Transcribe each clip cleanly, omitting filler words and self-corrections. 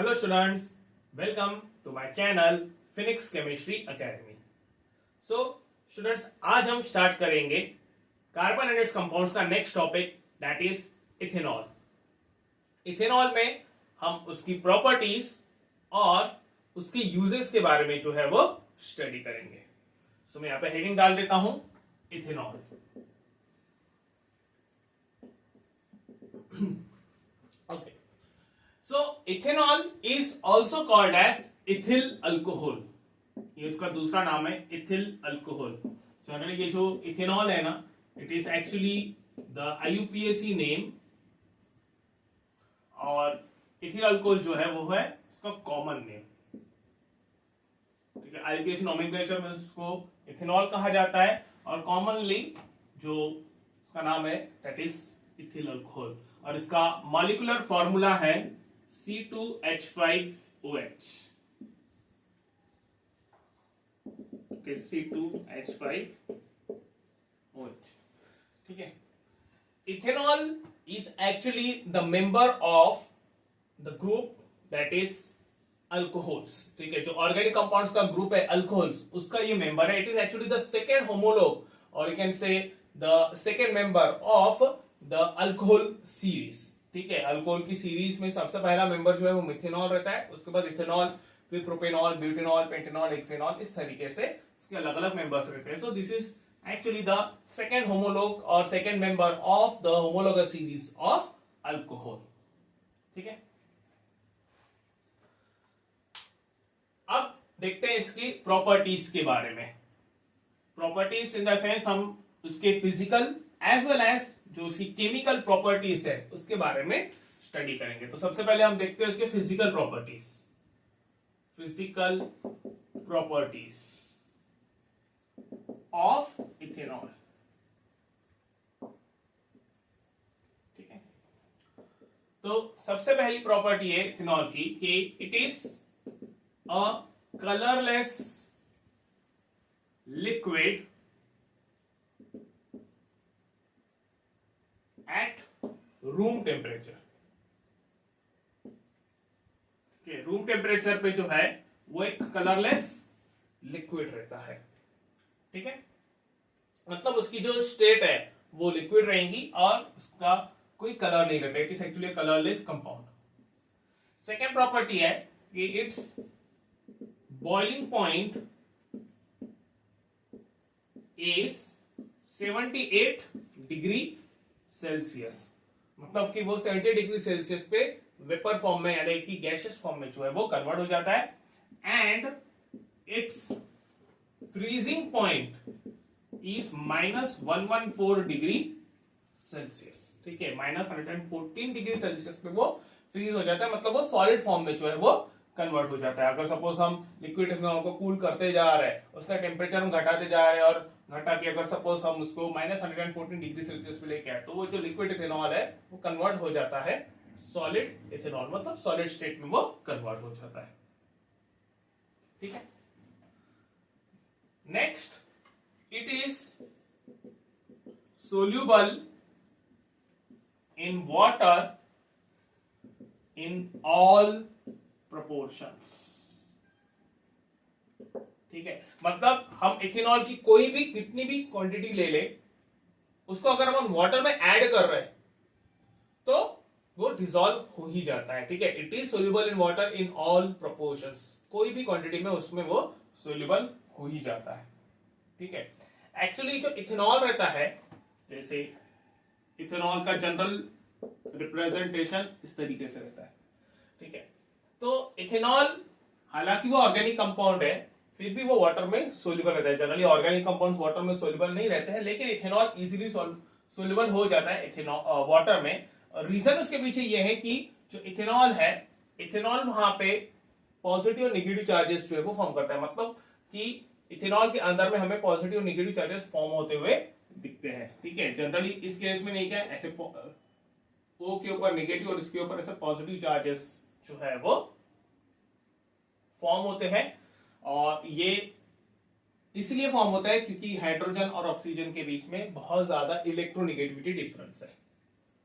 Hello students, welcome to my channel Phoenix Chemistry Academy. So students, आज हम start करेंगे carbon and it's compounds का next topic that is ethanol. Ethanol में हम उसकी properties और उसकी यूजेस के बारे में जो है वो स्टडी करेंगे. सो मैं यहाँ पे हेडिंग डाल देता हूं ethanol. Okay. So ethanol is also called as ethyl alcohol. ये उसका दूसरा नाम है ethyl alcohol. जनरली ये जो इथेनॉल है ना, it is actually the IUPAC name और ethyl alcohol जो है वो है उसका कॉमन नेम. ठीक है, IUPAC नोमेनक्लेचर में उसको इथेनॉल कहा जाता है और कॉमनली जो उसका नाम है that is ethyl alcohol और इसका मॉलिक्यूलर फॉर्मूला है C2H5OH. okay, C2H5OH. ठीक है. Ethanol is actually the member of the group that is alcohols. ठीक है, जो ऑर्गेनिक कंपाउंड्स का ग्रुप है अल्कोहल्स, उसका ये मेंबर है. It is actually the second homologue और you can say the second member of the alcohol series. ठीक है, अल्कोहल की सीरीज में सबसे पहला मेंबर जो है वो मिथेनॉल रहता है, उसके बाद इथेनॉल, फिर प्रोपेनॉल, ब्यूटेनॉल, पेंटेनॉल, हेक्सेनॉल, इस तरीके से इसके अलग अलग मेंबर्स रहते हैं. So this is actually the second homologue और second member of the homologous series of alcohol. ठीक है, अब देखते हैं इसकी प्रॉपर्टीज के बारे में. प्रॉपर्टीज इन द सेंस हम उसके फिजिकल एज वेल एज जो उसकी केमिकल प्रॉपर्टीज है उसके बारे में स्टडी करेंगे. तो सबसे पहले हम देखते हैं उसके physical properties. Physical properties of ethanol. ठीक है, तो सबसे पहली प्रॉपर्टी है इथेनॉल की कि it is a colourless liquid at room temperature. Room temperature पे जो है वो एक कलरलेस लिक्विड रहता है. ठीक है, मतलब उसकी जो स्टेट है वो लिक्विड रहेगी और उसका कोई कलर नहीं रहता. It is actually colourless compound. Second property है कि it's boiling point is 78 degree Celsius. मतलब कि वो 70 डिग्री सेल्सियस पे वेपर फॉर्म में यानी कि गैसियस फॉर्म में जो है वो कन्वर्ट हो जाता है. And it's freezing point is -114 degree Celsius. ठीक है, -114 डिग्री सेल्सियस पे वो फ्रीज हो जाता है. मतलब वो सॉलिड फॉर्म में जो है वो कन्वर्ट हो जाता है. अगर सपोज हम लिक्विड इथेनॉल को कूल करते जा रहे हैं, उसका टेम्परेचर हम घटाते जा रहे हैं और घटा के अगर सपोज हम उसको -114 डिग्री सेल्सियस पे लेके आए तो वो जो लिक्विड इथेनॉल है वो कन्वर्ट हो जाता है सॉलिड इथेनॉल. मतलब सॉलिड स्टेट में वो कन्वर्ट हो जाता है. ठीक है, next it is soluble in water in all proportions. ठीक है, मतलब हम इथेनॉल की कोई भी कितनी भी क्वांटिटी ले ले, उसको अगर हम वाटर में ऐड कर रहे हैं तो वो डिसॉल्व हो ही जाता है. ठीक है, it is soluble in water in all proportions. कोई भी क्वांटिटी में उसमें वो सोल्यूबल हो ही जाता है. ठीक है, एक्चुअली जो इथेनॉल रहता है, जैसे इथेनॉल का जनरल रिप्रेजेंटेशन इस तरीके से रहता है. ठीक है, तो इथेनॉल हालांकि वो ऑर्गेनिक कंपाउंड है फिर भी वो वाटर में सोल्यूबल रहता है. जनरली ऑर्गेनिक कंपाउंड्स वाटर में सोल्यूबल नहीं रहते हैं, लेकिन इथेनॉल इजीली सोल्यूबल हो जाता है इथेनॉल वाटर में. रीजन उसके पीछे ये है कि जो इथेनॉल है, इथेनॉल वहां पे पॉजिटिव और नेगेटिव चार्जेस जो है वो फॉर्म करता है. मतलब कि इथेनॉल के अंदर में हमें पॉजिटिव और नेगेटिव चार्जेस फॉर्म होते हुए दिखते हैं. ठीक है, जनरली इस केस में नहीं क्या ऐसे ओ के ऊपर नेगेटिव और इसके ऊपर ऐसे पॉजिटिव चार्जेस जो है वो फॉर्म होते हैं. और ये इसलिए फॉर्म होता है क्योंकि हाइड्रोजन और ऑक्सीजन के बीच में बहुत ज्यादा इलेक्ट्रोनेगेटिविटी डिफरेंस है.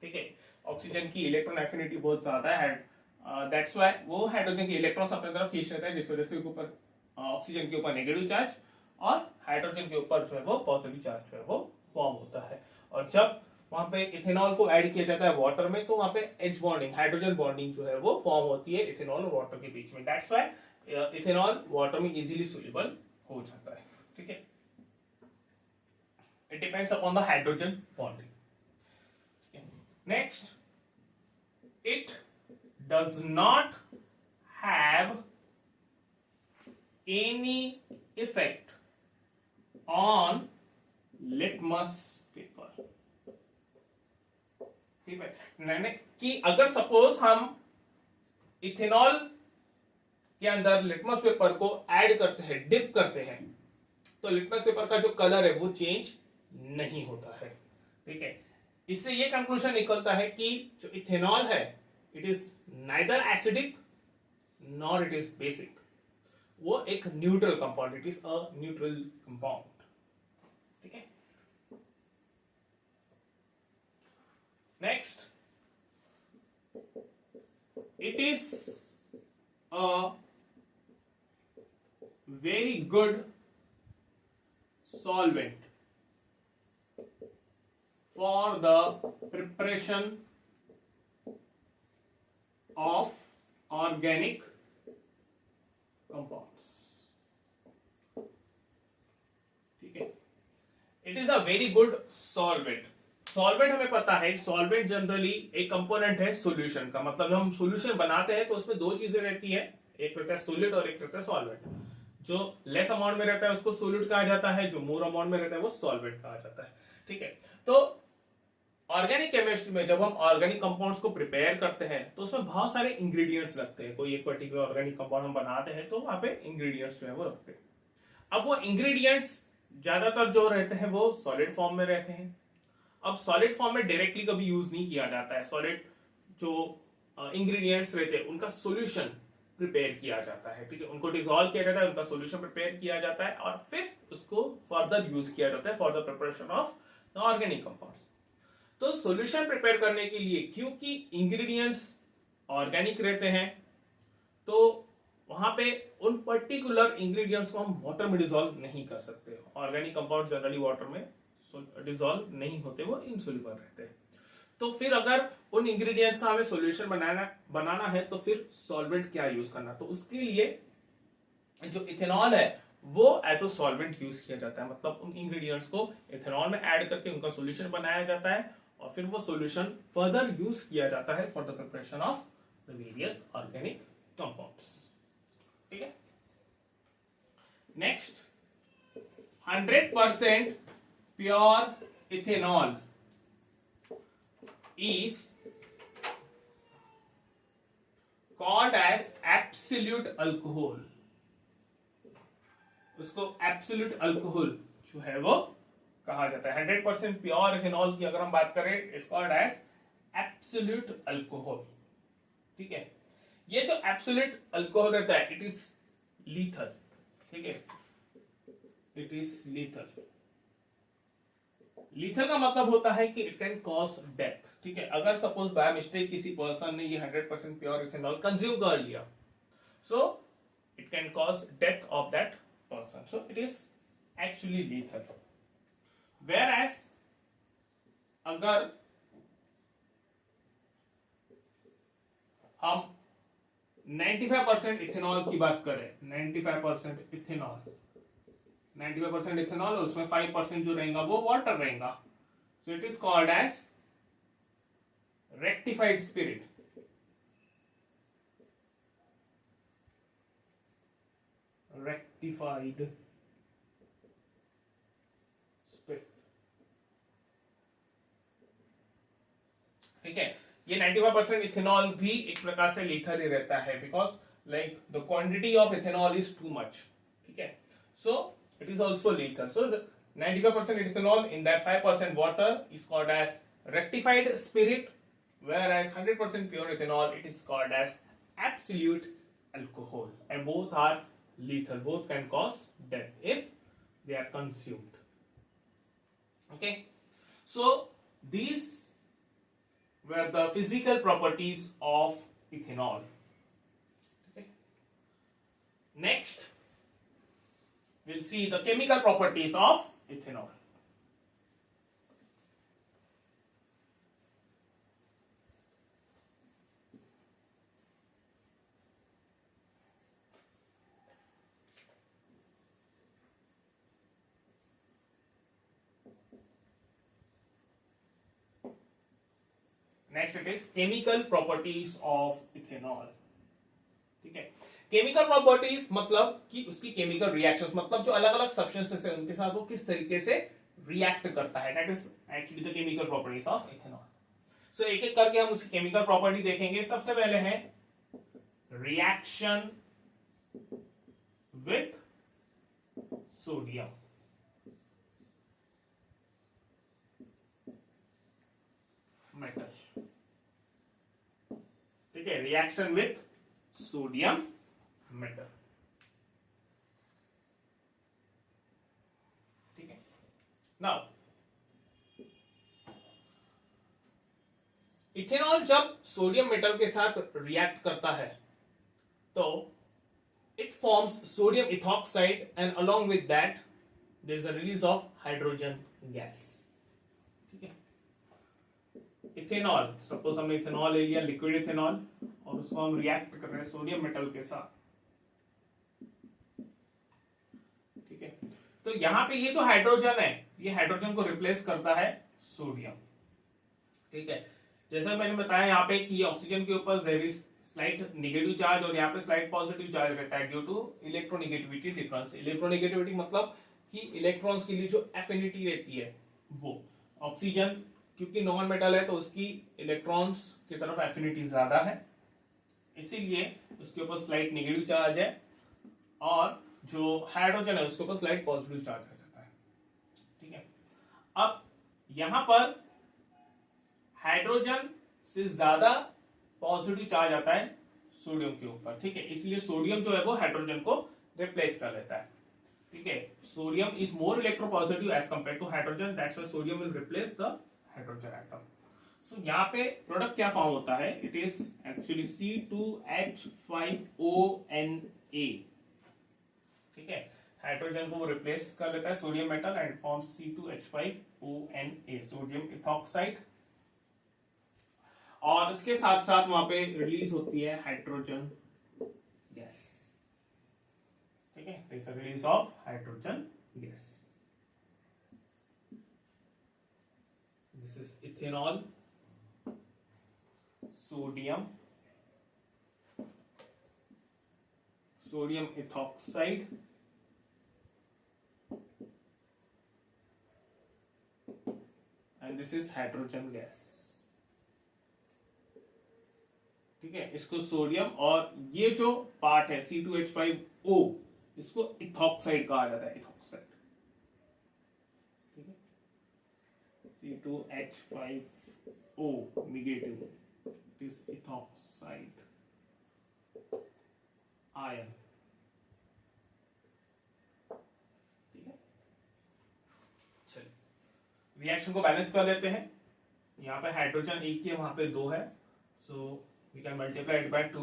ठीक है, ऑक्सीजन की इलेक्ट्रॉन एफिनिटी बहुत ज्यादा है दैट्स वाई वो हाइड्रोजन के इलेक्ट्रॉन्स अपने तरफ खींच लेते हैं, जिस वजह से ऊपर ऑक्सीजन के ऊपर नेगेटिव चार्ज और हाइड्रोजन के ऊपर जो है वो पॉजिटिव चार्ज जो है वो फॉर्म होता है। और जब वहां पे इथेनॉल को ऐड किया जाता है वाटर में, तो वहां पे एच बॉन्डिंग, हाइड्रोजन बॉन्डिंग जो है वो फॉर्म होती है इथेनॉल और वाटर के बीच में। दैट्स वाई इथेनॉल वाटर में इजीली सोल्यूबल हो जाता है। ठीक है, it depends upon the hydrogen bonding. Next, it does not have any effect on litmus paper। ठीक है, मैंने कि अगर सपोज हम इथेनॉल के अंदर लिटमस पेपर को ऐड करते हैं, डिप करते हैं, तो लिटमस पेपर का जो कलर है वो चेंज नहीं होता है। ठीक है, इससे ये कंक्लूजन निकलता है कि जो इथेनॉल है it is neither acidic nor it is basic, वो एक neutral compound, it is a neutral compound. ठीक है, next, it is a very good solvent for the preparation of organic compounds। ठीक है, it is a very good solvent. Solvent हमें पता है, solvent generally एक कंपोनेंट है सॉल्यूशन का, मतलब जब हम सॉल्यूशन बनाते हैं तो उसमें दो चीजें रहती है, एक रहता है सॉलिड और एक रहता है सॉल्वेंट। जो लेस अमाउंट में रहता है उसको सॉलिड कहा जाता है, जो मोर अमाउंट में रहता है वो सॉल्वेंट कहा जाता है। ठीक है, तो ऑर्गेनिक केमिस्ट्री में जब हम ऑर्गेनिक कंपाउंड्स को प्रिपेयर करते हैं तो उसमें बहुत सारे इंग्रेडिएंट्स लगते हैं। कोई एक पर्टिकुलर ऑर्गेनिक कंपाउंड हम बनाते हैं तो वहां पे इंग्रेडिएंट्स जो है वो रखते हैं। अब वो इंग्रेडिएंट्स ज्यादातर जो रहते हैं वो सॉलिड फॉर्म में रहते हैं। अब सॉलिड फॉर्म में डायरेक्टली कभी यूज नहीं किया जाता है। सॉलिड जो इंग्रेडिएंट्स रहते हैं उनका सॉल्यूशन प्रिपेयर किया जाता है। ठीक है, उनको डिसॉल्व किया जाता है, उनका सॉल्यूशन प्रिपेयर किया जाता है और फिर उसको फर्दर यूज किया जाता है for the preparation of the organic compounds. तो सॉल्यूशन प्रिपेयर करने के लिए क्योंकि इंग्रेडिएंट्स ऑर्गेनिक रहते हैं, तो वहां पे उन पर्टिकुलर इंग्रेडिएंट्स को हम वाटर में डिसॉल्व नहीं कर सकते। ऑर्गेनिक कंपाउंड जनरली वाटर में डिसॉल्व नहीं होते, वो इनसोल्यूबल रहते हैं। तो फिर अगर उन इंग्रेडिएंट्स का हमें सॉल्यूशन बनाना है तो फिर सॉल्वेंट क्या यूज करना, तो उसके लिए जो इथेनॉल है वो एज अ सॉल्वेंट यूज किया जाता है। मतलब उन इंग्रेडिएंट्स को इथेनॉल में ऐड करके उनका सॉल्यूशन बनाया जाता है और फिर वो सॉल्यूशन फर्दर यूज किया जाता है for the preparation of the various organic compounds. ठीक है, next, 100% pure ethanol is called as absolute alcohol। उसको एब्सोल्यूट अल्कोहल जो है वो कहा जाता है। 100% प्योर इथेनॉल की अगर हम बात करें, it's called as absolute alcohol. ठीक है, ये जो एब्सोल्यूट अल्कोहल रहता है इट इज लीथल। ठीक है, इट इज लीथल। लीथल का मतलब होता है कि इट कैन कॉज डेथ। ठीक है, अगर सपोज बाय मिस्टेक किसी पर्सन ने ये 100% प्योर इथेनॉल कंज्यूम कर लिया, so it can cause death of that person. So it is actually lethal. Whereas अगर हम 95% इथेनॉल की बात करें, 95% इथेनॉल, 95% इथेनॉल और उसमें 5% जो रहेगा वो वाटर रहेगा, so it is called as rectified spirit. Rectified spirit. ठीक है, ये 95% इथेनॉल भी एक प्रकार से लीथल ही रहता है, because like the quantity of ethanol is too much. ठीक है, सो it is also lethal. So 95% ethanol in that 5% water is called as rectified spirit, whereas 100% pure ethanol it is called as absolute alcohol, and both are lethal. Both can cause death if they are consumed. Okay, so these were the physical properties of ethanol. Next, we'll see the chemical properties of ethanol. Next it is chemical properties of ethanol. ठीक है, chemical properties मतलब कि उसकी chemical reactions, मतलब जो अलग अलग substances है उनके साथ वो किस तरीके से रिएक्ट करता है. That is actually the chemical properties of ethanol. So एक एक करके हम उसकी केमिकल प्रॉपर्टी देखेंगे. सबसे पहले है रिएक्शन विथ सोडियम. मेटल. ठीक है, रिएक्शन विथ सोडियम मेटल. ठीक है, नाउ इथेनॉल जब सोडियम मेटल के साथ रिएक्ट करता है तो it forms sodium ethoxide and along with that there is a release of hydrogen gas. ठीक है, इथेनॉल, सपोज हमने इथेनॉल ले लिया, लिक्विड इथेनॉल, और उसको हम रिएक्ट कर रहे हैं सोडियम मेटल के साथ. ठीक है, तो यहां पे ये जो हाइड्रोजन है ये हाइड्रोजन को रिप्लेस करता है सोडियम. ठीक है, जैसा मैंने बताया यहाँ पे कि ऑक्सीजन के ऊपर there is slight negative charge और यहाँ पे स्लाइट पॉजिटिव चार्ज रहता है due to electronegativity difference. Electronegativity मतलब कि इलेक्ट्रॉन्स के लिए जो एफिनिटी रहती है वो, ऑक्सीजन क्योंकि नॉन मेटल है तो उसकी इलेक्ट्रॉन्स की तरफ एफिनिटी ज्यादा है, इसीलिए उसके ऊपर स्लाइट नेगेटिव चार्ज है, और जो हाइड्रोजन है उसके ऊपर स्लाइट पॉजिटिव चार्ज आ जाता है. ठीक है, अब यहां पर हाइड्रोजन से ज्यादा पॉजिटिव चार्ज आता है सोडियम के ऊपर. ठीक है, इसलिए सोडियम जो है वो हाइड्रोजन को रिप्लेस कर लेता है. ठीक है, sodium is more electropositive as compare to hydrogen, that's why sodium will replace the hydrogen atom. So यहाँ पे प्रोडक्ट क्या फॉर्म होता है, इट इज एक्चुअली C2H5ONA. ठीक है, हाइड्रोजन को वो रिप्लेस कर लेता है sodium metal and forms C2H5ONA, sodium ethoxide. और उसके साथ साथ वहां पे रिलीज होती है हाइड्रोजन गैस. ठीक है, release of hydrogen gas. This is ethanol, sodium, sodium ethoxide, and this is hydrogen gas. ठीक है, इसको सोडियम और ये जो पार्ट है C2H5O इसको इथॉक्साइड कहा जाता है. इथॉक्साइड. ठीक है, C2H5O negative, it is ethoxide ion. ठीक है, चलिए रिएक्शन को बैलेंस कर लेते हैं. यहाँ पे हाइड्रोजन एक ही है, वहां पे दो है, सो we can multiply it by 2.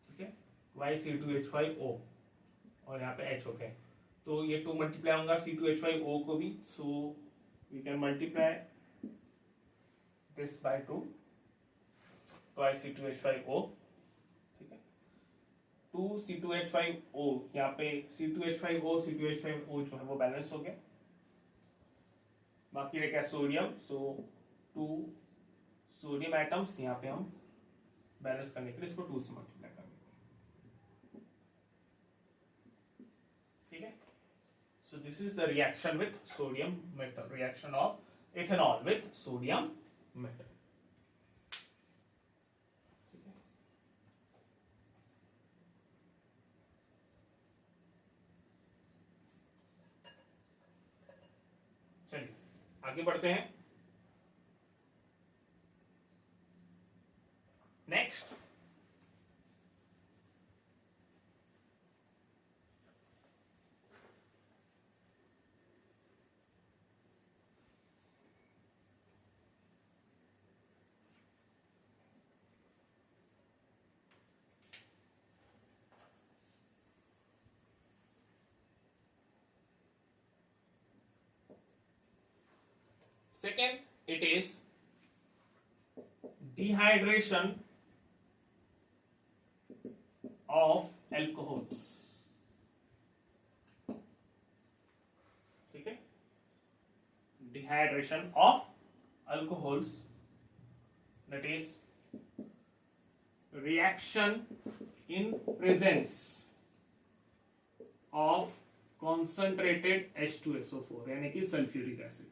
ठीक है, Y C2H5O और यहाँ पे H हो गए, तो ये 2 मल्टीप्लाई होगा C2H5O को भी, so we can multiply this by 2 YC2H5O. ठीक है, 2 C2H5O, यहाँ पे C2H5O C2H5O जो है वो बैलेंस हो गया, बाकी रह गया सोडियम. सो 2 सोडियम एटम्स यहाँ पे हम बैलेंस करने के लिए इसको 2 से मल्टीप्लाई कर देते हैं. ठीक है, so this is the reaction with sodium metal, reaction of ethanol with sodium metal. ठीक है, चलिए आगे बढ़ते हैं. Next, Second, it is dehydration of alcohols. ठीक है, dehydration of alcohols, that is reaction in presence of concentrated H2SO4 यानी कि सल्फ्यूरिक एसिड.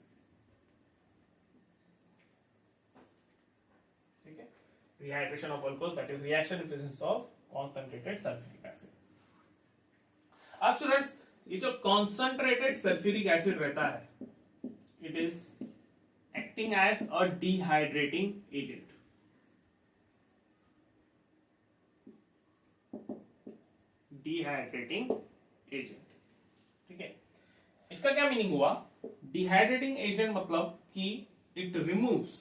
ठीक है, dehydration of alcohols, that is reaction in presence of concentrated sulfuric acid. अब students, ये जो concentrated sulfuric acid रहता है, it is acting as a dehydrating agent. Dehydrating agent. ठीक है, इसका क्या मीनिंग हुआ? डिहाइड्रेटिंग एजेंट मतलब कि it removes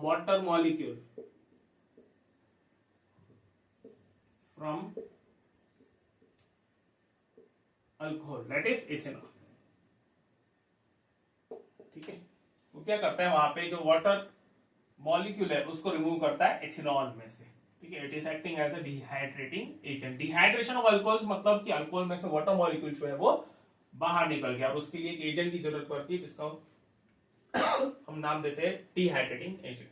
water molecule from alcohol, that is ethanol. ठीक है, वो क्या करता है, वहां पे जो वाटर मॉलिक्यूल है उसको रिमूव करता है इथेनॉल में से. ठीक है, it is acting as a dehydrating agent. Dehydration of alcohols मतलब कि अल्कोहल में से वाटर मॉलिक्यूल जो है वो बाहर निकल गया और उसके लिए एक एजेंट की जरूरत पड़ती है जिसका हम नाम देते हैं डिहाइड्रेटिंग एजेंट.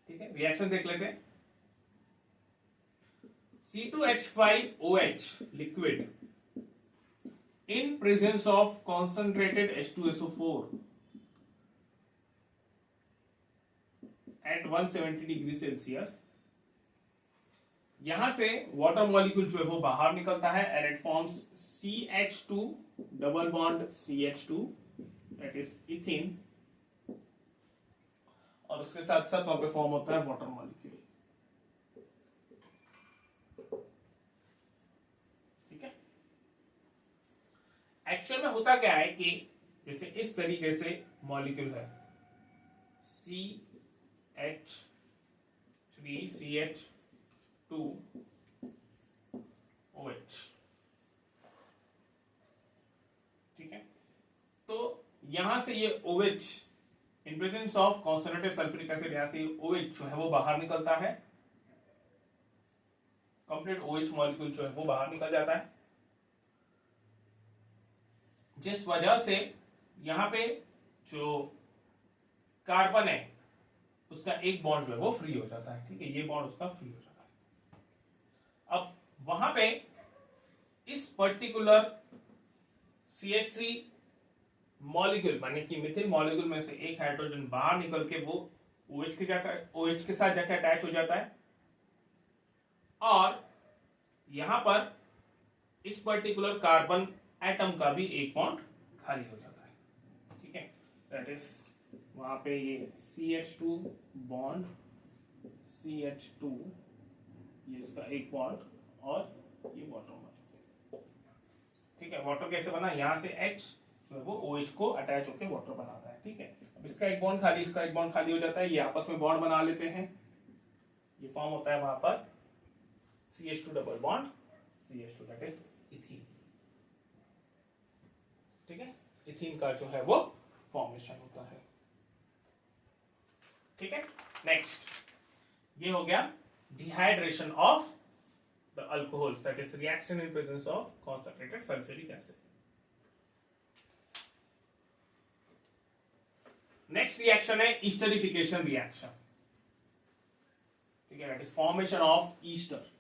ठीक है, रिएक्शन देख लेते हैं. C2H5OH liquid in presence of concentrated H2SO4 at 170 degree Celsius. यहां से वाटर मॉलिक्यूल जो है वो बाहर निकलता है and it forms CH2 double bond CH2, that is ethene, और उसके साथ साथ वहां पे फॉर्म होता है वाटर मॉलिक्यूल. ठीक है, एक्चुअल में होता क्या है कि जैसे इस तरीके से मॉलिक्यूल है CH3CH2OH. ठीक है, तो यहां से ये OH in presence of concentrated sulphuric acid, यहां से OH जो है वो बाहर निकलता है. कंप्लीट OH मॉलिक्यूल जो है वो बाहर निकल जाता है, जिस वजह से यहां पे जो कार्बन है उसका एक बॉन्ड जो है वो फ्री हो जाता है. ठीक है, ये बॉन्ड उसका फ्री हो जाता है. अब वहां पे इस पर्टिकुलर CH3 मॉलिक्यूल माने कि मिथिल मॉलिक्यूल में से एक हाइड्रोजन बाहर निकल के वो OH के साथ जाकर अटैच हो जाता है और यहां पर इस पर्टिकुलर कार्बन एटम का भी एक बॉन्ड खाली हो जाता है. ठीक है, दैट इज वहां पे ये CH2 बॉन्ड CH2, ये इसका एक बॉन्ड और ये वाटर मॉलिक्यूल. ठीक है, वाटर कैसे बना, यहां से H जो है वो OH को अटैच होकर वाटर बनाता है. ठीक है, अब इसका एक बॉन्ड खाली, इसका एक बॉन्ड खाली हो जाता है, ये आपस में बॉन्ड बना लेते हैं, ये फॉर्म होता है वहां पर CH2 double bond CH2, that is ethene. ठीक है, इथीन का जो है वो फॉर्मेशन होता है. ठीक है, नेक्स्ट ये हो गया dehydration of the alcohols, that is reaction in presence of concentrated sulphuric acid. Next reaction है ईस्टरिफिकेशन रिएक्शन. ठीक है, that is formation of ester.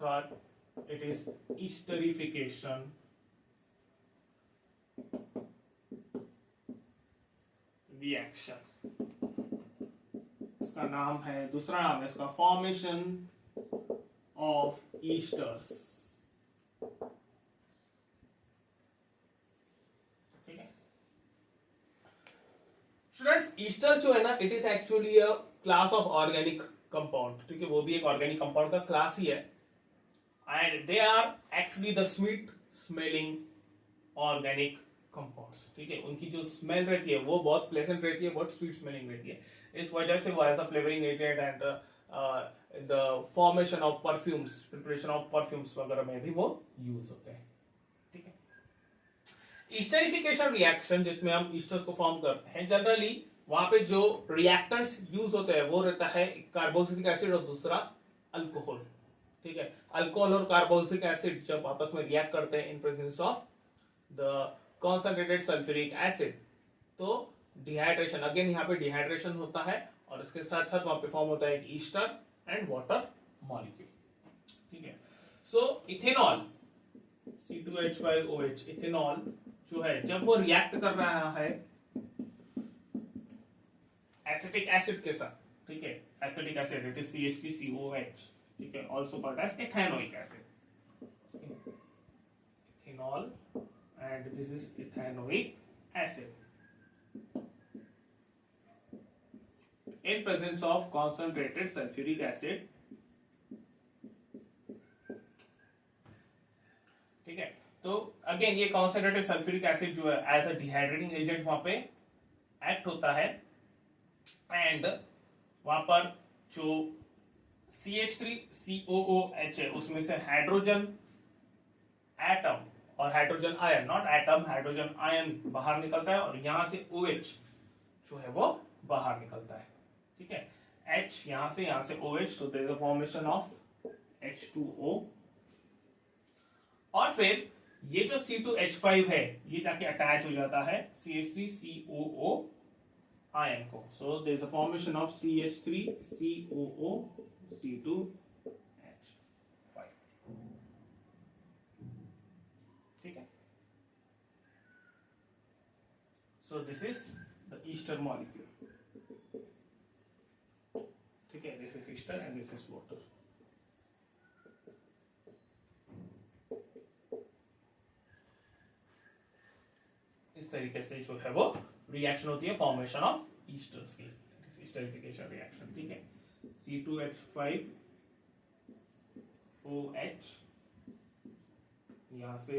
Third, it is esterification reaction. इसका नाम है, दूसरा नाम है इसका फॉर्मेशन ऑफ ईस्टर्स. ठीक है स्टूडेंट्स, ईस्टर जो है ना, it is actually a class of organic compound. ठीक है, वो भी एक ऑर्गेनिक कंपाउंड का क्लास ही है and they are actually the sweet smelling organic compounds, ठीक है, उनकी जो स्मेल रहती है वो बहुत प्लेजेंट रहती है, बहुत स्वीट स्मेलिंग रहती है, इस वजह से वो as a flavouring agent and the formation of perfumes, preparation of perfumes वगैरह में भी वो यूज होते हैं, ठीक है। ईस्टरिफिकेशन रिएक्शन जिसमें हम ईस्टर्स को फॉर्म करते हैं, जनरली वहां पे जो रिएक्टेंट्स यूज होते हैं वो रहता है कार्बोक्सिलिक एसिड और दूसरा अल्कोहल, ठीक है। अल्कोहल और कार्बोक्सिलिक एसिड जब आपस में रिएक्ट करते हैं इन presence of the concentrated sulphuric acid, तो डिहाइड्रेशन, अगेन यहाँ पे डिहाइड्रेशन होता है और इसके साथ साथ वहां पे फॉर्म होता है एक ईस्टर एंड वाटर मॉलिक्यूल, ठीक है। सो इथेनॉल C2H5OH, इथेनॉल जो है जब वो रिएक्ट कर रहा है एसिटिक एसिड के साथ, ठीक है, acetic acid it is CH3COH, ठीक है, also called as ethanoic acid, ethanol and this is ethanoic acid in presence of concentrated sulfuric acid, ठीक है। तो अगेन ये कॉन्सेंट्रेटेड सल्फ्यूरिक एसिड जो है एज अ डिहाइड्रेटिंग एजेंट वहां पे एक्ट होता है एंड वहां पर जो CH3COOH है उसमें से हाइड्रोजन एटम और hydrogen ion, not atom, hydrogen ion बाहर निकलता है और यहां से OH जो है वो बाहर निकलता है, ठीक है। H यहां से OH, so there is a formation of H2O और फिर ये जो C2H5 है ये जाके अटैच हो जाता है CH3COO आयन को, so there is a formation of CH3COO C2H5, ठीक है। So this is the ester molecule, ठीक है, this is ester and this is water। इस तरीके से जो है वो रिएक्शन होती है फॉर्मेशन ऑफ ईस्टर्स की, ईस्टरिफिकेशन रिएक्शन, ठीक है। C2H5OH यहां से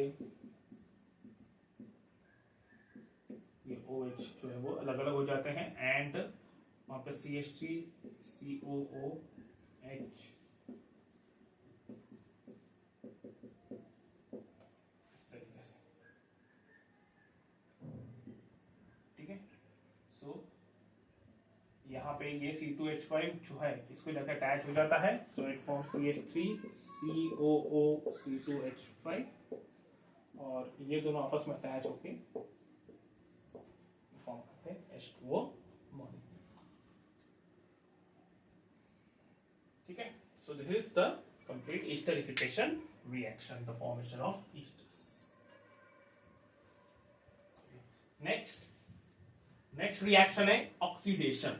ये OH जो है वो अलग अलग हो जाते हैं एंड वहां पे CH3COOH इस तरीके से, ठीक है। सो यहाँ पे ये C2H5 जो है इसको जाकर अटैच हो जाता है, so it form CH3COO C2H5 और ये दोनों आपस में अटैच होके फॉर्म करते हैं H2O मॉलिक्यूल, ठीक है। So this is the complete esterification reaction, the formation of esters. Next reaction है oxidation.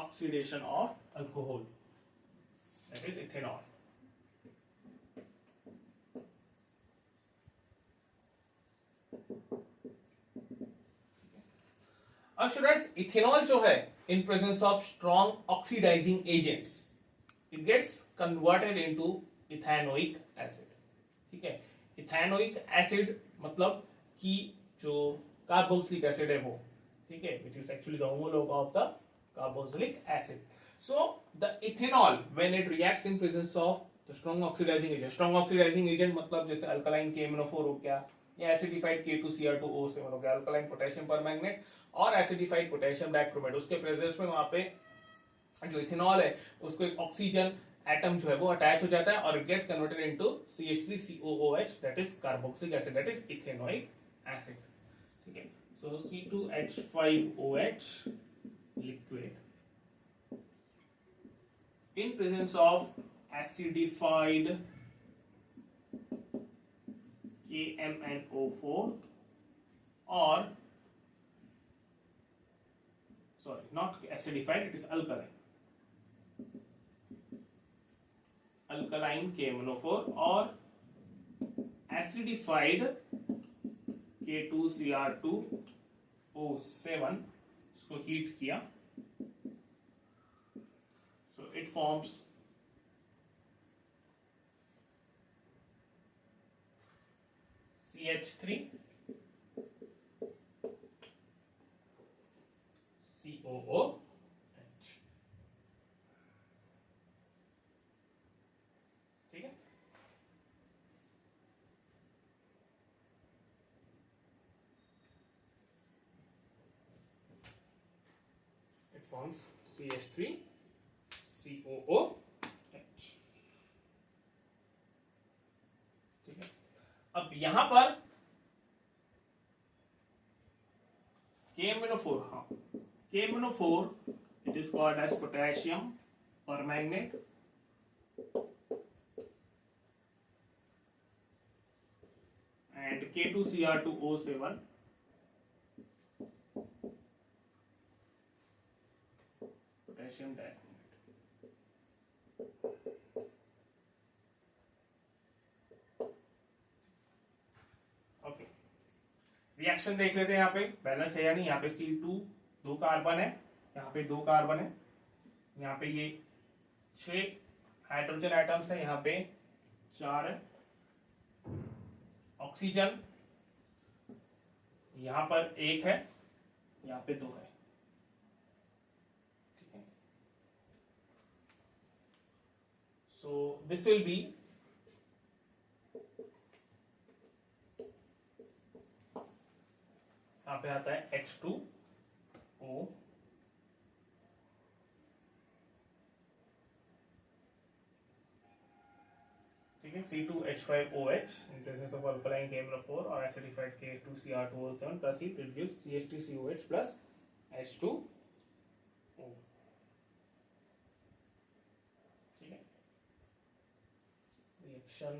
Oxidation of alcohol, that is ethanol. अब स्टूडेंट्स इथेनॉल जो है in presence of strong oxidising agents it gets converted into ethanoic acid, ठीक है। Ethanoic acid मतलब कि जो carboxylic acid है वो, ठीक है, which is actually the homologue of the carboxylic acid. So the ethanol when it reacts in presence of the strong oxidizing agent मतलब जैसे अल्कलाइन KMnO4 हो गया या एसिडिफाइड K2Cr2O7 हो गया, अल्कलाइन पोटेशियम परमैंगनेट और एसिडिफाइड पोटेशियम डाइक्रोमेट, उसके presence में वहां पे जो इथेनॉल है उसको एक ऑक्सीजन एटम जो है वो अटैच हो जाता है और it gets converted into CH3COOH that is carboxylic acid, that is ethanoic acid, ठीक है। सो C2H5OH liquid in presence of acidified KMnO4 or sorry not acidified, it is alkaline KMnO4 or acidified K2Cr2O7 उसको heat किया, So it forms CH3 COOH. ठीक है, it forms CH3 COOH. ठीक है, अब यहां पर KMnO4, हाँ KMnO4 it is called as potassium permanganate and K2Cr2O7 potassium diachromate. Okay, reaction देख लेते हैं। यहाँ पे बैलेंस है या नहीं। यहाँ पे C2 2 कार्बन है, यहाँ पे 2 कार्बन है, यहाँ पे ये 6 हाइड्रोजन एटम्स है, यहाँ पे 4 है। ऑक्सीजन यहाँ पर 1 है, यहाँ पे 2 है। ठीक है, सो दिस विल बी यहाँ पे आता है H2O, ठीक है, C2H5OH in presence of alkaline KMnO4 or acidified K2Cr2O7 plus heat it gives CH3COH plus H2O. ठीक है, रिएक्शन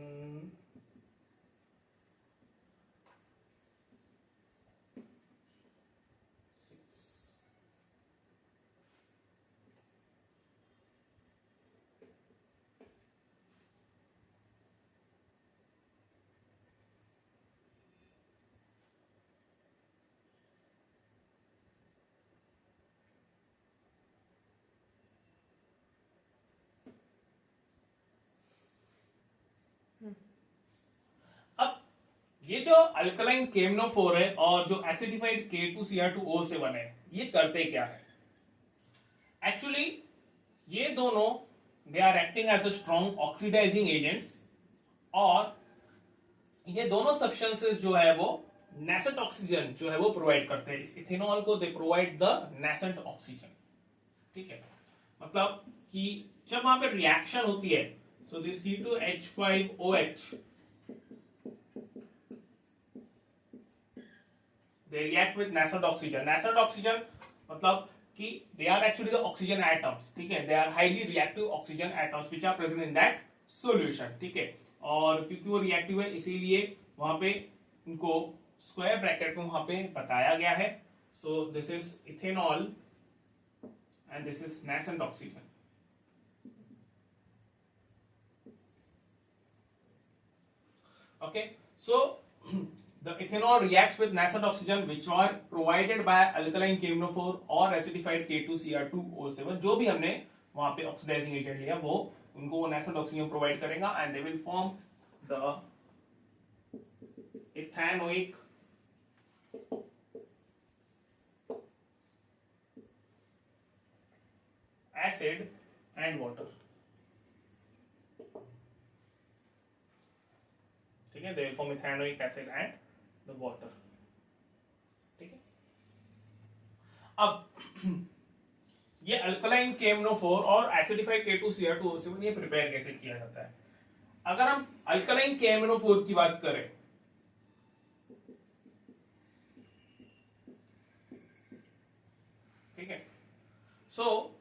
अब ये जो अल्कलाइन KMnO4 है और जो एसिडिफाइड K2Cr2O7 है, ये करते क्या है? एक्चुअली ये दोनों they are acting as a strong oxidising agents और ये दोनों सब्सटेंसेस जो है वो नेसेंट ऑक्सीजन जो है वो प्रोवाइड करते हैं। इस इथेनॉल को they provide the nascent oxygen. ठीक है, मतलब कि जब वहां पे रिएक्शन होती है, so this C2H5OH they react with nascent oxygen. Nascent oxygen मतलब कि they are actually the oxygen atoms. ठीक है, they are highly reactive oxygen atoms which are present in that solution. ठीक है, और क्योंकि वो रिएक्टिव है इसीलिए वहां पे इनको स्क्वायर ब्रैकेट में वहां पे बताया गया है। So this is ethanol and this is nascent oxygen. Okay, so the ethanol reacts with nascent oxygen which are provided by alkaline KMnO4 or acidified K2Cr2O7. जो भी हमने वहां पे ऑक्सीडाइजिंग एजेंट लिया वो उनको nascent oxygen प्रोवाइड करेगा and they will form the ethanoic acid and water. ठीक है, they will form ethanoic acid and the water. ठीक है, अब ये अल्कलाइन KMnO4 और एसिडिफाइड K2Cr2O7 ये प्रिपेयर कैसे किया जाता है? अगर हम अल्कलाइन KMnO4 की बात करें, ठीक है, सो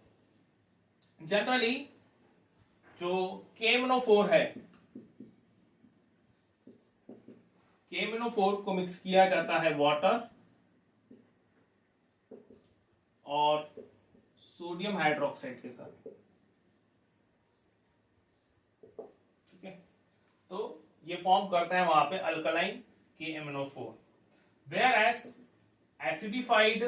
जनरली जो KMnO4 है, KMnO4 को मिक्स किया जाता है वाटर और सोडियम हाइड्रोक्साइड के साथ। ठीक है, तो ये फॉर्म करता है वहां पे alkaline KMnO4, where as acidified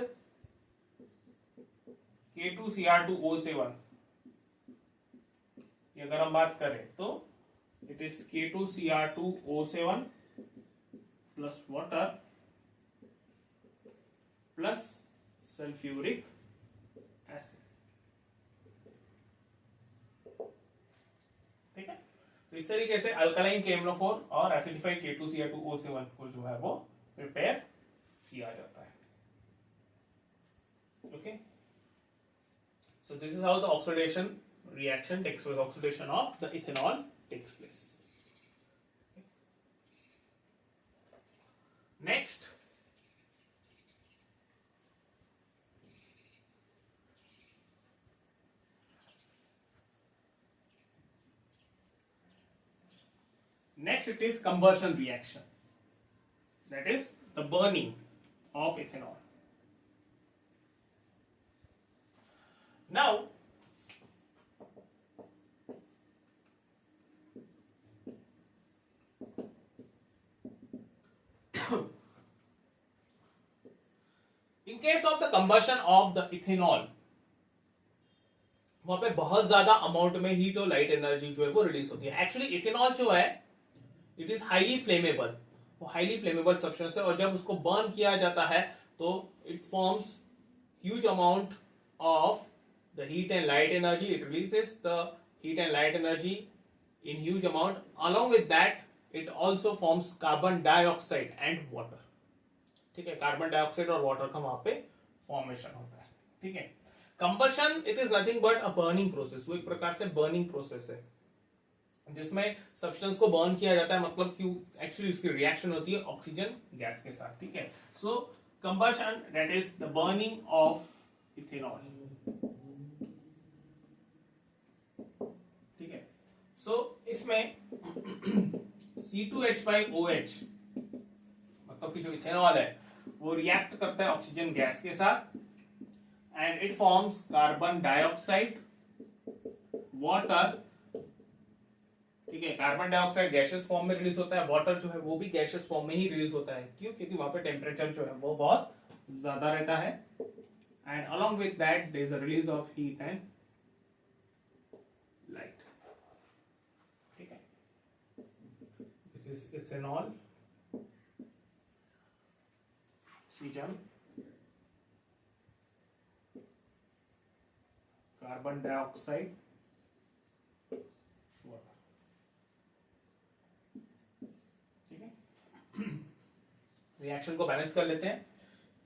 K2Cr2O7 कि अगर हम बात करें तो it is K2Cr2O7 plus water plus sulphuric acid. ठीक है, तो इस तरीके से अल्कलाइन KMnO4 और एसिडिफाइड K2Cr2O7 को जो है वो प्रिपेयर किया जाता है। Okay, so this is how the oxidation reaction takes place, oxidation of the ethanol takes place. Next, it is combustion reaction, that is the burning of ethanol. Now in case of the combustion of the ethanol, वहां पे बहुत ज्यादा amount में heat और light energy जो है वो release होती है। एक्चुअली इथेनॉल जो है इट इज हाईली फ्लेमेबल, वो हाईली फ्लेमेबल सब्सटेंस है, और जब उसको बर्न किया जाता है तो it forms huge amount of the heat and light energy. It releases the heat and light energy in huge amount. Along with that, it also forms carbon dioxide and water. ठीक है, carbon dioxide और water का वहां पे formation होता है। ठीक है, combustion it is nothing but a burning process, वो एक प्रकार से बर्निंग प्रोसेस है जिसमें सब्सटेंस को बर्न किया जाता है, मतलब कि एक्चुअली इसकी रिएक्शन होती है ऑक्सीजन गैस के साथ। ठीक है, so combustion that is the burning of ethanol. So इसमें C2H5OH मतलब कि जो इथेनॉल है वो रिएक्ट करता है ऑक्सीजन गैस के साथ and it forms carbon dioxide, water. ठीक है, कार्बन डाइऑक्साइड गैसेस फॉर्म में रिलीज होता है, वाटर जो है वो भी गैसेस फॉर्म में ही रिलीज होता है। क्यों? क्योंकि वहां पे टेम्परेचर जो है वो बहुत ज्यादा रहता है and along with that there is a release of heat and light. This is ethanol, oxygen, carbon dioxide, water. ठीक है, रिएक्शन को बैलेंस कर लेते हैं।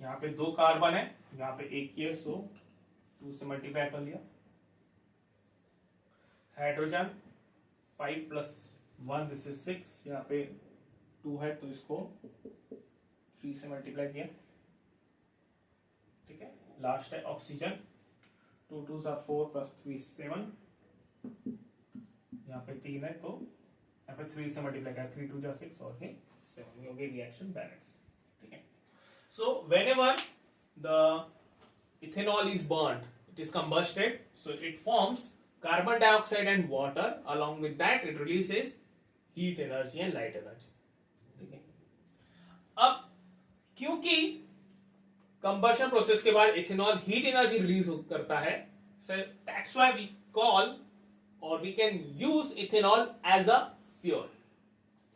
यहाँ पे 2 कार्बन है, यहाँ पे 1 किया, सो 2 से मल्टीप्लाई कर लिया। हाइड्रोजन 5 + 1 दिस इज 6, यहाँ पे 2 है तो इसको 3 से मल्टीप्लाई किया। ठीक है, लास्ट है ऑक्सीजन, 2 2 4 + 3 7, यहाँ पे 3 है तो यहाँ पे 3 से मल्टीप्लाई किया, 3 2 6 और 7, ये हो गई रिएक्शन बैलेंस। ठीक है, so whenever the ethanol is burned, it is combusted, so it forms carbon dioxide and water. Along with that, it releases heat energy and light energy. ठीक है, अब क्योंकि कंबशन प्रोसेस के बाद इथेनॉल हीट एनर्जी रिलीज करता है, so that's why we call or we can use ethanol as a fuel.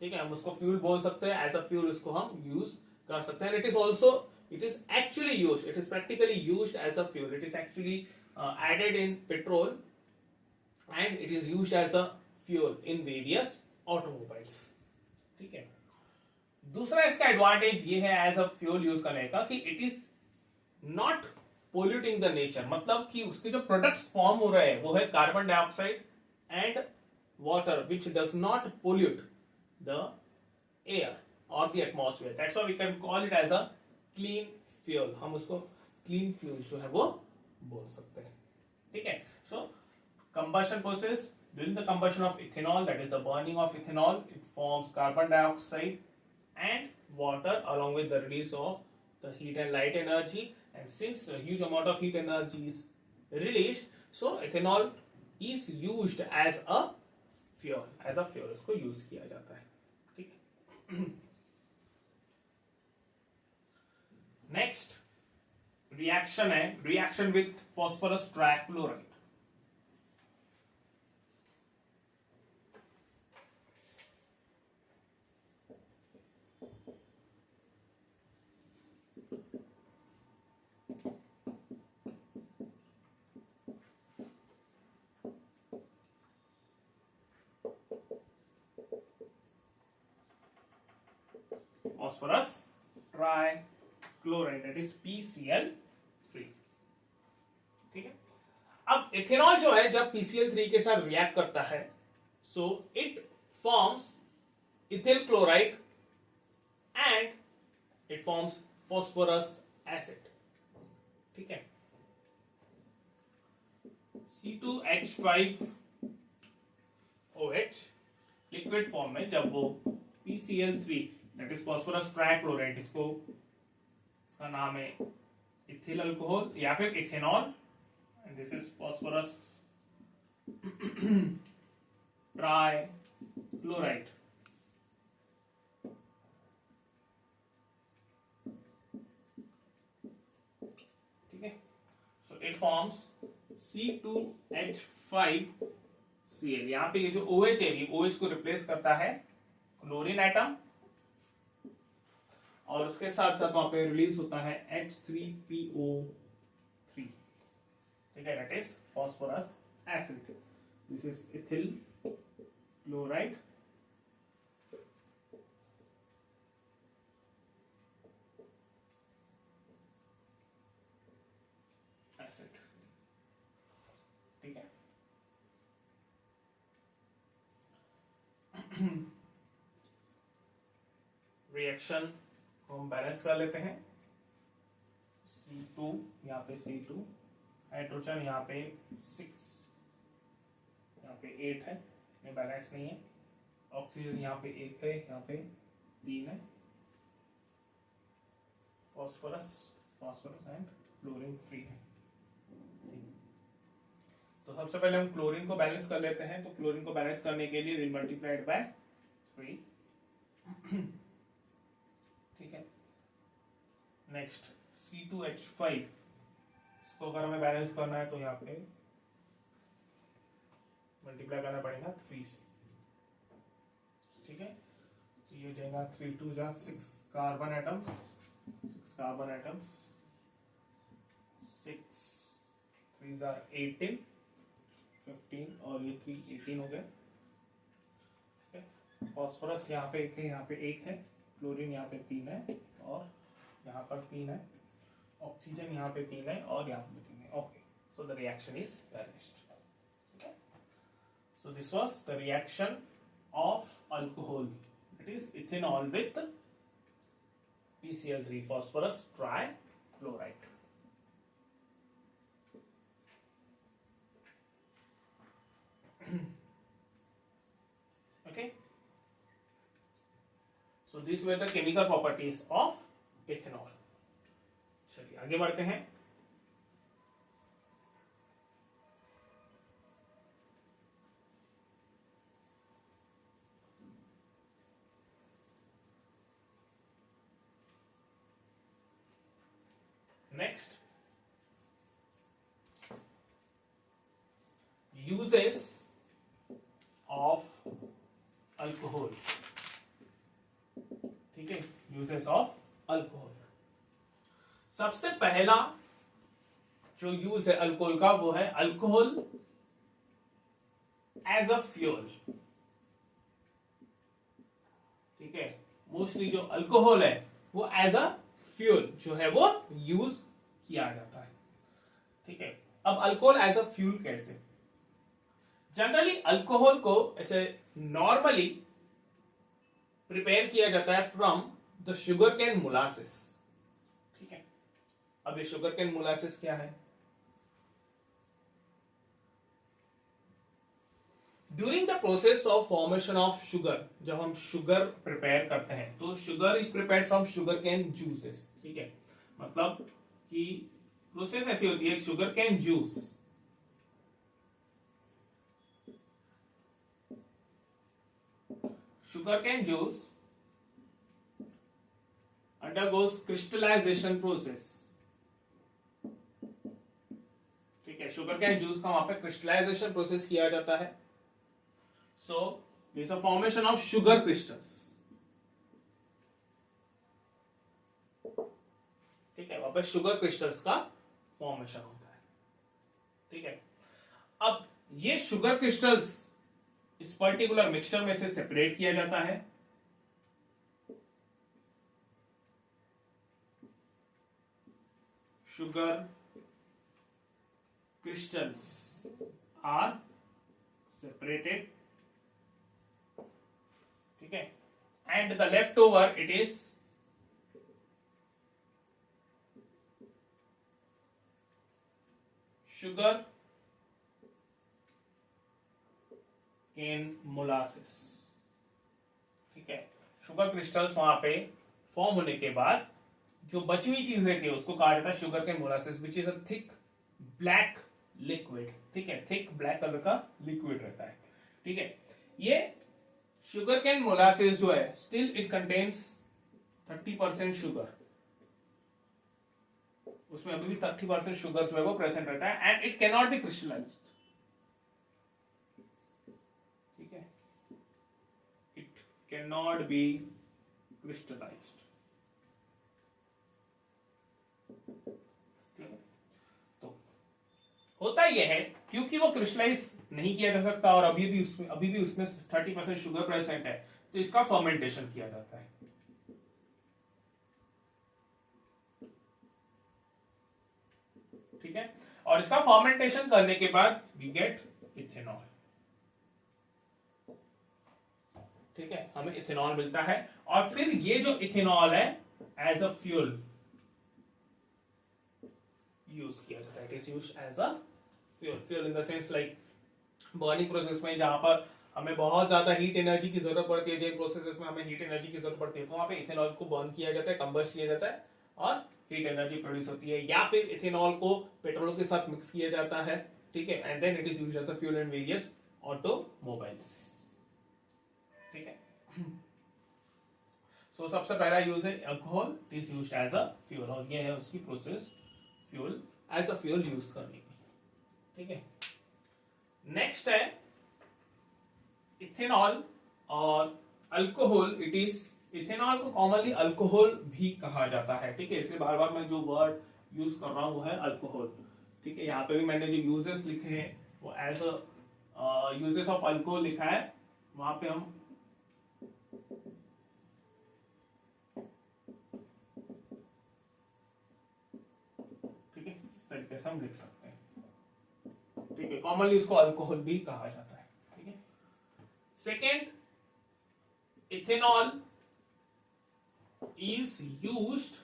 ठीक है, हम उसको फ्यूल बोल सकते हैं, एज अ फ्यूल इसको हम यूज कर सकते हैं। it is actually used, it is practically used as a fuel. It is actually added in petrol and it is used as a fuel in various automobiles. ठीक है, दूसरा इसका advantage ये है एज अ फ्यूल यूज करने का कि it is not polluting the nature, मतलब कि उसके जो प्रोडक्ट्स फॉर्म हो रहे हैं वो है carbon dioxide and water which does not pollute the air और the atmosphere. That's why we can call it as a clean fuel, हम उसको क्लीन फ्यूल जो है वो बोल सकते हैं। ठीक है, सो combustion process, during the combustion of ethanol, that is the burning of ethanol, it forms carbon dioxide and water along with the release of the heat and light energy, and since a huge amount of heat energy is released, so ethanol is used as a fuel, इसको use किया जाता है। ठीक है, next reaction है reaction with phosphorus trichloride. phosphorus trichloride, that is PCl3. ठीक है। अब इथेनॉल जो है जब PCl3 के साथ रिएक्ट करता है, so it forms ethyl chloride and it forms phosphorous acid. ठीक है। C2H5OH लिक्विड फॉर्म में जब वो PCl3 that is phosphorus trichloride, इसका नाम है इथिल अल्कोहल या फिर ethanol, and this is phosphorus trichloride. ठीक है। So it forms C2H5Cl। यहां पे ये जो OH है, ये OH को रिप्लेस करता है क्लोरीन एटम, और उसके साथ साथ वहां पे रिलीज होता है H3PO3। ठीक है, that is phosphorous acid. This is ethyl chloride acid. ठीक है। रिएक्शन हम बैलेंस कर लेते हैं। C2 यहाँ पे C2, हाइड्रोजन यहाँ पे 6, यहाँ पे 8 है, ये बैलेंस नहीं है। ऑक्सीजन यहाँ पे 1 है, यहाँ पे 3 है। फॉस्फोरस एंड क्लोरीन 3 है। तो सबसे पहले हम क्लोरीन को बैलेंस कर लेते हैं। तो क्लोरीन को बैलेंस करने के लिए विल मल्टीप्लाइड बाय 3। ठीक है। नेक्स्ट C2H5, इसको अगर हमें बैलेंस करना है तो यहाँ पे मल्टीप्लाई करना पड़ेगा 3 से। ठीक है। तो ये हो जाएगा 3 2 जा 6 कार्बन एटम्स, 6 3 जा 18 15, और ये 3 18 हो गए। फॉस्फोरस यहाँ पे 1 है, यहाँ पे 1 है। क्लोरीन यहाँ पे 3 है, और यहाँ पर 3 है। ऑक्सीजन यहाँ पे 3 है, और यहाँ पे 3 है। Okay, so the reaction is balanced. Okay, so this was the reaction of alcohol, it is ethanol with PCl3 phosphorus trichloride. Okay, so these were the chemical properties of ethanol. चलिए आगे बढ़ते हैं। Next, uses of alcohol. ठीक है, uses of alcohol। सबसे पहला जो use है अल्कोहल का वो है अल्कोहल एज अ फ्यूल। ठीक है, मोस्टली जो अल्कोहल है वो एज अ फ्यूल जो है वो यूज किया जाता है। ठीक है, अब अल्कोहल एज अ फ्यूल कैसे? जनरली अल्कोहल को ऐसे नॉर्मली प्रिपेयर किया जाता है from the sugar cane molasses. ठीक है, अब ये शुगर कैन मोलासिस क्या है? During the process of formation of sugar, जब हम शुगर प्रिपेयर करते हैं तो sugar is prepared from sugar cane juices. ठीक है, मतलब कि प्रोसेस ऐसी होती है, sugar cane juice undergoes crystallization process। ठीक है, शुगर कैन जूस का वहां पे क्रिस्टलाइजेशन प्रोसेस किया जाता है। So this a formation of sugar crystals. ठीक है, वहां पे शुगर क्रिस्टल्स का फॉर्मेशन होता है। ठीक है, अब ये शुगर क्रिस्टल्स इस पर्टिकुलर मिक्सचर में से सेपरेट किया जाता है, sugar crystals are separated, ठीक है, and the leftover it is sugar cane molasses, ठीक है। शुगर क्रिस्टल्स वहां पे फॉर्म होने के बाद जो बची हुई चीज रहती है उसको कहा जाता है sugar cane molasses, which is a thick black liquid, ठीक है, थिक ब्लैक कलर का लिक्विड रहता है, ठीक है। ये शुगर केन मोलासेस जो है स्टिल इट कंटेन्स 30% शुगर, उसमें अभी भी 30% शुगर जो है वो प्रेजेंट रहता है, and it can not be crystallised, ठीक है, it can not be crystallised. तो होता यह है क्योंकि वो क्रिस्टलाइज नहीं किया जा सकता और अभी भी उसमें 30% शुगर प्रेजेंट है, तो इसका फर्मेंटेशन किया जाता है, ठीक है। और इसका फर्मेंटेशन करने के बाद वी गेट इथेनॉल, ठीक है, हमें इथेनॉल मिलता है। और फिर ये जो इथेनॉल है एज अ फ्यूल यूज किया जाता है, it is used as a fuel in the sense like burning process में जहां पर हमें बहुत ज्यादा हीट एनर्जी की जरूरत पड़ती है, जिन प्रोसेसेस में हमें हीट एनर्जी की जरूरत पड़ती है, तो वहां पे इथेनॉल को बर्न किया जाता है, कंबस्ट किया जाता है और हीट एनर्जी प्रोड्यूस होती है। या फिर इथेनॉल को पेट्रोल के साथ मिक्स किया जाता है, ठीक है, and then it is used as a fuel in various automobiles, ठीक है। सो सबसे पहला यूज है alcohol, it is used as a fuel, और ये है उसकी process fuel as a fuel use करने की, ठीक है। नेक्स्ट है इथेनॉल और अल्कोहल, इट इज इथेनॉल को कॉमनली अल्कोहल भी कहा जाता है, ठीक है, इसलिए बार बार मैं जो वर्ड यूज कर रहा हूं वो है अल्कोहल, ठीक है। यहाँ पे भी मैंने जो यूजेस लिखे हैं वो as a uses of alcohol लिखा है, वहां पे हम ठीक है इस तरीके से हम लिख सकते हैं, ठीक है, कॉमनली उसको अल्कोहल भी कहा जाता है, ठीक है। Second, ethanol is used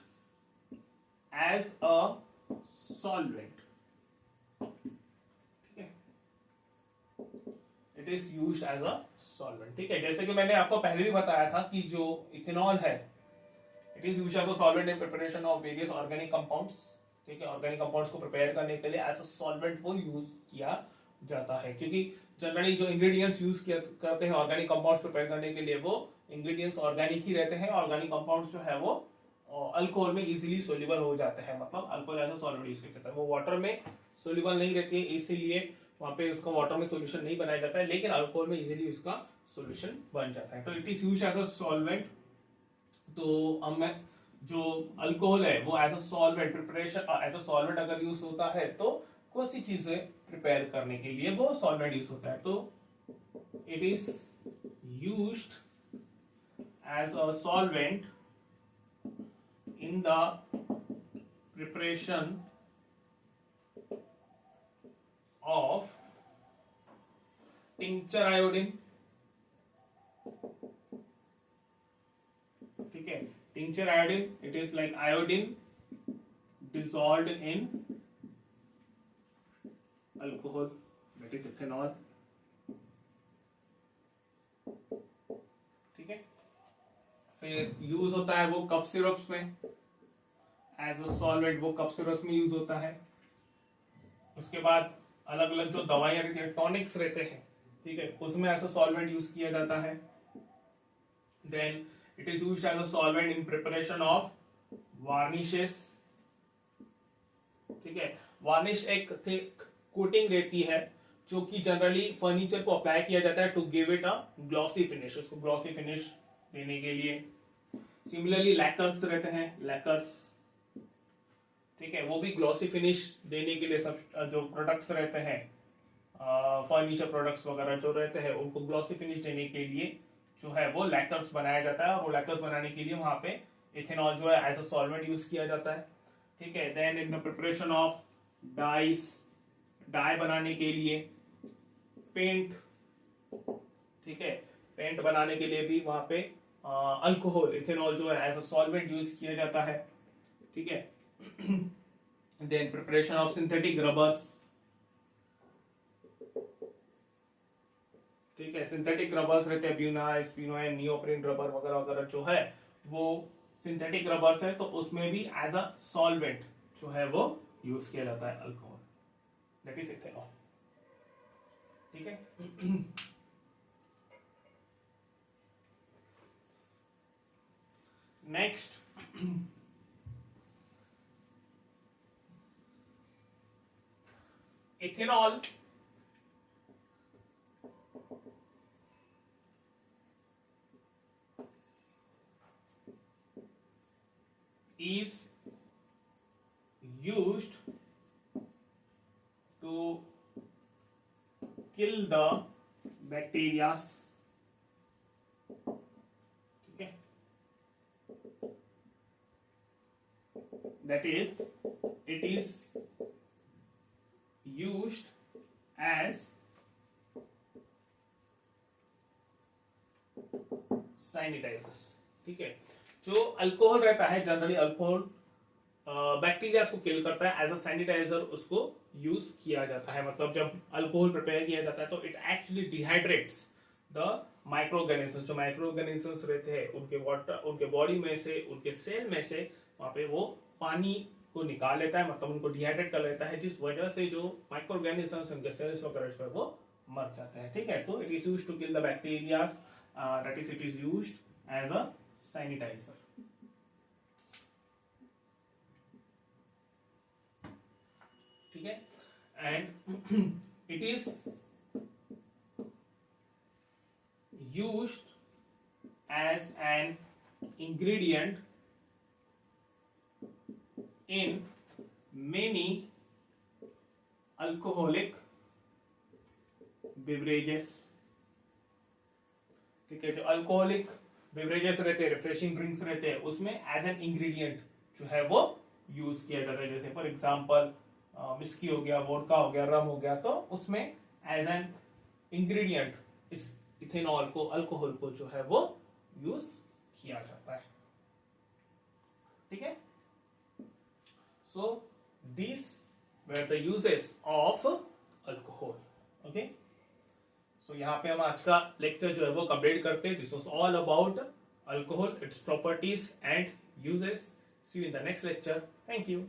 as a solvent, ठीक है, it is used as a solvent, ठीक है। जैसे कि मैंने आपको पहले भी बताया था कि जो इथेनॉल है it is used as a solvent in preparation of various organic compounds, ठीक है, ऑर्गेनिक कंपाउंड्स को प्रिपेयर करने के लिए एज अ सॉल्वेंट वो यूज किया जाता है, क्योंकि जनरली जो इंग्रेडिएंट्स यूज करते हैं ऑर्गेनिक कंपाउंड्स प्रिपेयर करने के लिए वो इंग्रेडिएंट्स ऑर्गेनिक ही रहते हैं, ऑर्गेनिक कंपाउंड्स जो है वो अल्कोहल में इजीली सोल्यूबल हो जाते हैं, मतलब alcohol as a solvent use किया जाता है, वो वाटर में सोल्यूबल नहीं रहती है, इसीलिए वहां पे उसका वाटर में सोल्यूशन नहीं बनाया जाता है, लेकिन अल्कोहल में इजीली उसका सोल्यूशन बन जाता है, तो it is used as a solvent. तो अब मैं जो अल्कोहल है वो as a solvent preparation as a solvent अगर यूज होता है तो कौन सी चीजें प्रिपेयर करने के लिए वो सॉल्वेंट यूज होता है, तो it is used as a solvent in the preparation of tincture iodine, ठीक है, tincture iodine, it is like iodine dissolved in alcohol, that is ethanol, ठीक है। फिर यूज होता है वो कफ सिरप्स में एज अ सॉल्वेंट, वो कफ सिरप्स में यूज होता है। उसके बाद अलग अलग जो दवाइयां रहती है टॉनिक्स रहते हैं, ठीक है, उसमें एज अ सॉल्वेंट यूज किया जाता है। Then it is used as a solvent in preparation of varnishes, ठीक है, वार्निश एक थिक कोटिंग रहती है जो कि जनरली फर्नीचर को अप्लाई किया जाता है to give it a glossy finish, उसको ग्लॉसी फिनिश देने के लिए। सिमिलरली लैकर्स रहते हैं, लैकर्स, ठीक है, वो भी ग्लॉसी फिनिश देने के लिए सब जो प्रोडक्ट्स रहते हैं फर्नीचर प्रोडक्ट्स वगैरह जो रहते हैं उनको ग्लॉसी फिनिश देने के लिए जो है वो लैकर्स बनाया जाता है, और वो लैकर्स बनाने के लिए वहां पे इथेनॉल जो है एज अ सॉल्वेंट यूज किया जाता है। ठीक है। Then in the preparation of dyes, dye बनाने के लिए, पेंट, ठीक है, पेंट बनाने के लिए भी वहां पे अल्कोहल, इथेनॉल जो है एज अ सॉल्वेंट यूज किया जाता है, ठीक है। Then preparation of synthetic rubbers, ठीक है, सिंथेटिक रबर्स रहते हैं, ब्यूनाई, स्पिनोइन, नियोप्रीन रबर वगैरह वगैरह जो है वो सिंथेटिक रबर्स है, तो उसमें भी एज अ सॉल्वेंट जो है वो यूज किया जाता है अल्कोहल, दैट इज इथेनॉल, ठीक है। Next ethanol is used to kill the bacteria, ठीक है, that is it is used as sanitizers, ठीक है। जो अल्कोहल रहता है, जनरली अल्कोहल बैक्टीरिया को किल करता है, एज अ सैनिटाइजर उसको यूज किया जाता है। मतलब जब अल्कोहल प्रिपेयर किया जाता है तो it actually dehydrates the microorganisms, जो माइक्रोऑर्गेनिजम्स रहते हैं उनके वाटर, उनके बॉडी में से, उनके सेल में से वहां पे वो पानी को निकाल लेता है, मतलब उनको डिहाइड्रेट कर लेता है, जिस वजह से जो माइक्रोऑर्गेनिजम्स उनके सेल्स वगैरह जो है वो मर जाते हैं, ठीक है। तो it is used to kill the bacteria, that is it is used as a sanitiser, ठीक है। And it is used as an ingredient in many alcoholic beverages, ठीक है। जो अल्कोहलिक बेवरेजेस रहते हैं, रिफ्रेशिंग ड्रिंक्स रहते हैं, उसमें एज एन इंग्रेडिएंट जो है वो यूज किया जाता है। जैसे फॉर एग्जांपल विस्की हो गया, वोडका हो गया, रम हो गया, तो उसमें एज एन इंग्रेडिएंट इस इथेनॉल को, अल्कोहल को जो है वो यूज किया जाता है, ठीक है। So this were the uses of alcohol, okay. So यहाँ पे हम आज का लेक्चर जो है वो कंप्लीट करते हैं। This was all about alcohol, its properties and uses. See you in the next lecture. Thank you.